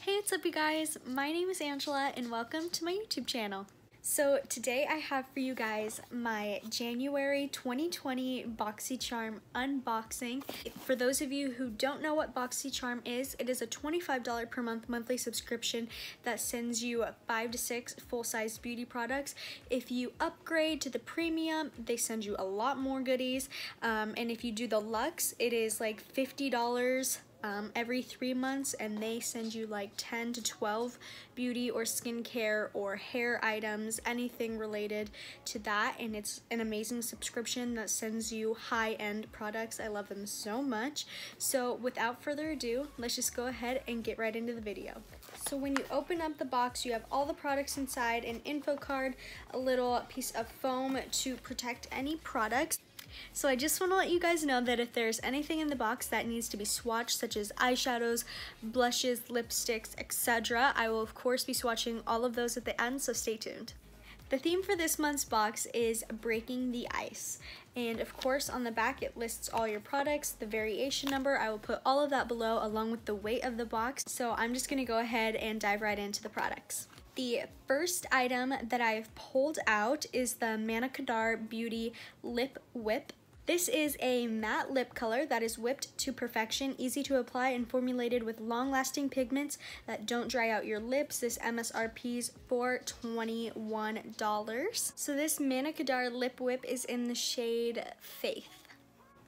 Hey, what's up you guys? My name is Angela and welcome to my YouTube channel. So today I have for you guys my January 2020 BOXYCHARM unboxing. For those of you who don't know what BOXYCHARM is, it is a $25 per month monthly subscription that sends you 5 to 6 full-size beauty products. If you upgrade to the premium, they send you a lot more goodies. And if you do the luxe, it is like $50 every 3 months, and they send you like 10 to 12 beauty or skincare or hair items, anything related to that, and it's an amazing subscription that sends you high-end products. I love them so much. So without further ado, let's just go ahead and get right into the video. So when you open up the box, you have all the products inside, an info card, a little piece of foam to protect any products. So I just want to let you guys know that if there's anything in the box that needs to be swatched, such as eyeshadows, blushes, lipsticks, etc., I will of course be swatching all of those at the end, so stay tuned. The theme for this month's box is breaking the ice. And of course on the back it lists all your products, the variation number. I will put all of that below along with the weight of the box. So I'm just going to go ahead and dive right into the products. The first item that I've pulled out is the Manna Kadar Beauty Lip Whip. This is a matte lip color that is whipped to perfection, easy to apply, and formulated with long-lasting pigments that don't dry out your lips. This MSRP's for $21. So this Manna Kadar Lip Whip is in the shade Faith.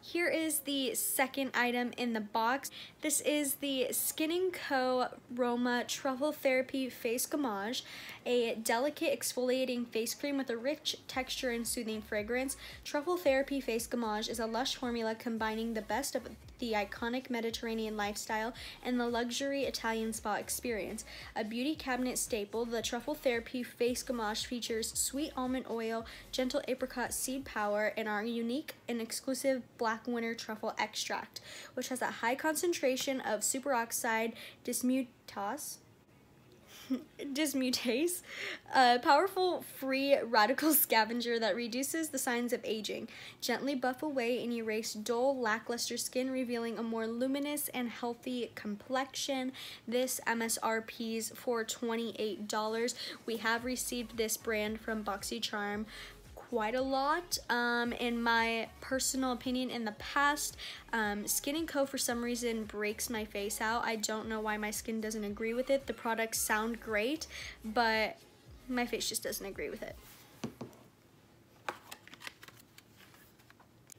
Here is the second item in the box. This is the Skin&Co Roma Truffle Therapy Face Gommage, a delicate exfoliating face cream with a rich texture and soothing fragrance. Truffle Therapy Face Gommage is a lush formula combining the best of the iconic Mediterranean lifestyle and the luxury Italian spa experience. A beauty cabinet staple, the Truffle Therapy Face Gommage features sweet almond oil, gentle apricot seed power, and our unique and exclusive black winter truffle extract, which has a high concentration of superoxide dismutase, a powerful free radical scavenger that reduces the signs of aging, gently buff away and erase dull, lackluster skin, revealing a more luminous and healthy complexion. This MSRP's for $28. We have received this brand from BOXYCHARM quite a lot. In my personal opinion, in the past, Skin&Co for some reason breaks my face out. I don't know why my skin doesn't agree with it. The products sound great, but my face just doesn't agree with it.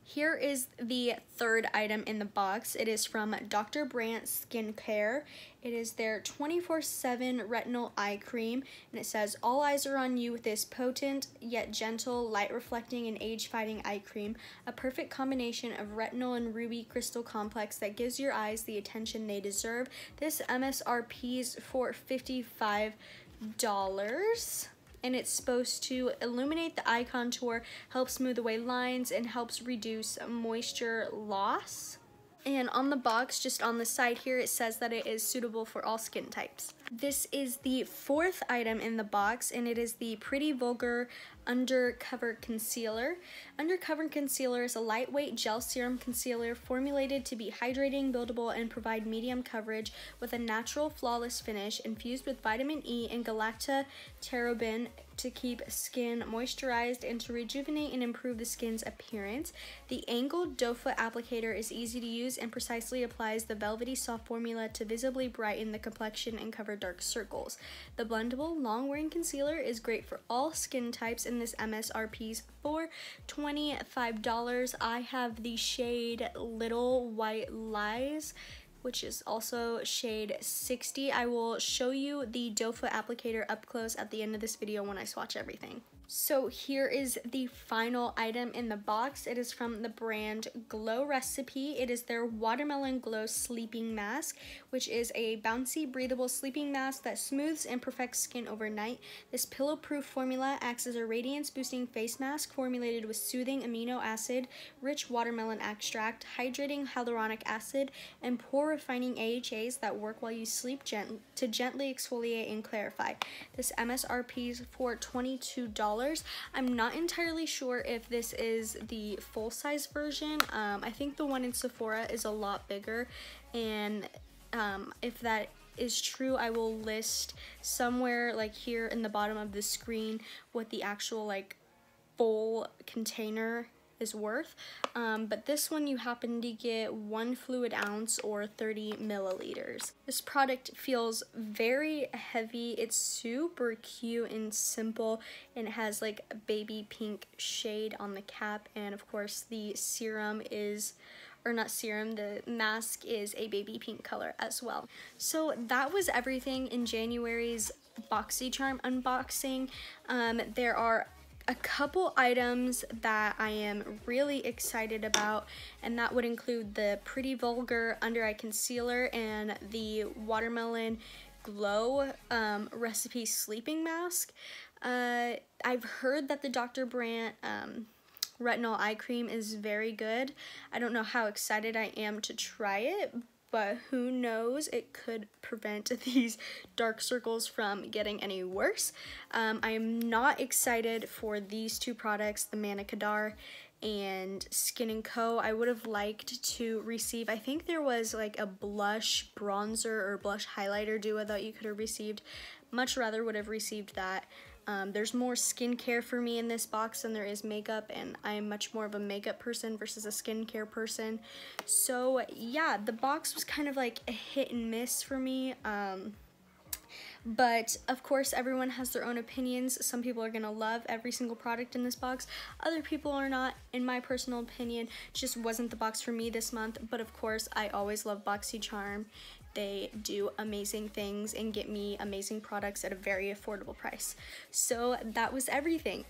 Here is the third item in the box. It is from Dr. Brandt Skincare. It is their 24/7 Retinol Eye Cream, and it says, "All eyes are on you with this potent yet gentle, light-reflecting and age-fighting eye cream. A perfect combination of retinol and ruby crystal complex that gives your eyes the attention they deserve." This MSRP's for $55. And it's supposed to illuminate the eye contour, help smooth away lines, and helps reduce moisture loss. And on the box, just on the side here, it says that it is suitable for all skin types. This is the fourth item in the box, and it is the Pretty Vulgar Undercover Concealer. Undercover Concealer is a lightweight gel serum concealer formulated to be hydrating, buildable, and provide medium coverage with a natural, flawless finish infused with vitamin E and galactoterobin to keep skin moisturized and to rejuvenate and improve the skin's appearance. The angled doe foot applicator is easy to use and precisely applies the velvety soft formula to visibly brighten the complexion and cover dark circles. The blendable, long-wearing concealer is great for all skin types, and this MSRP's for $25. I have the shade Little White Lies, which is also shade 60. I will show you the doe foot applicator up close at the end of this video when I swatch everything. So here is the final item in the box. It is from the brand Glow Recipe. It is their Watermelon Glow Sleeping Mask, which is a bouncy, breathable sleeping mask that smooths and perfects skin overnight. This pillow-proof formula acts as a radiance-boosting face mask formulated with soothing amino acid, rich watermelon extract, hydrating hyaluronic acid, and pore-refining AHAs that work while you sleep to gently exfoliate and clarify. This MSRP is for $22. I'm not entirely sure if this is the full-size version. I think the one in Sephora is a lot bigger, and if that is true, I will list somewhere like here in the bottom of the screen what the actual like full container is worth, but this one you happen to get 1 fluid ounce or 30 milliliters. This product feels very heavy. It's super cute and simple, and it has like a baby pink shade on the cap, and of course the serum is, or not serum, the mask is a baby pink color as well. So that was everything in January's BOXYCHARM unboxing. There are a couple items that I am really excited about, and that would include the Pretty Vulgar Under Eye Concealer and the Watermelon Glow Recipe Sleeping Mask. I've heard that the Dr. Brandt Retinol Eye Cream is very good. I don't know how excited I am to try it, but who knows, it could prevent these dark circles from getting any worse. I am not excited for these two products, the Manna Kadar and Skin&Co. I would have liked to receive, I think there was like a blush bronzer or blush highlighter duo that you could have received. Much rather would have received that. There's more skincare for me in this box than there is makeup, and I'm much more of a makeup person versus a skincare person. So yeah, the box was kind of like a hit and miss for me. But of course everyone has their own opinions. Some people are gonna love every single product in this box, other people are not. In my personal opinion, just wasn't the box for me this month, but of course I always love BOXYCHARM. They do amazing things and get me amazing products at a very affordable price. So that was everything.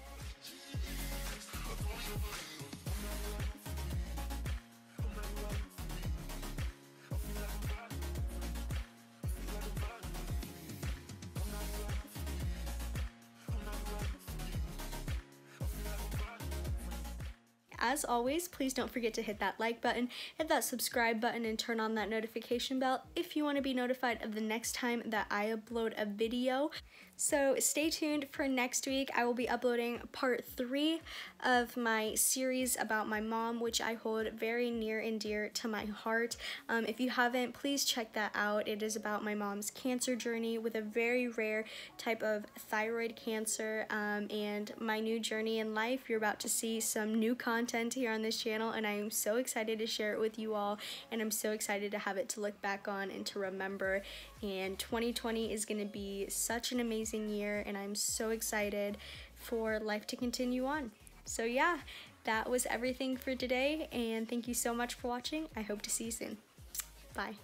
As always, please don't forget to hit that like button, hit that subscribe button, and turn on that notification bell if you want to be notified of the next time that I upload a video. So stay tuned for next week. I will be uploading part 3 of my series about my mom, which I hold very near and dear to my heart. If you haven't, please check that out. It is about my mom's cancer journey with a very rare type of thyroid cancer, and my new journey in life. You're about to see some new content here on this channel, and I am so excited to share it with you all, and I'm so excited to have it to look back on and to remember. And 2020 is going to be such an amazing year, and I'm so excited for life to continue on. So yeah, that was everything for today, and thank you so much for watching. I hope to see you soon. Bye.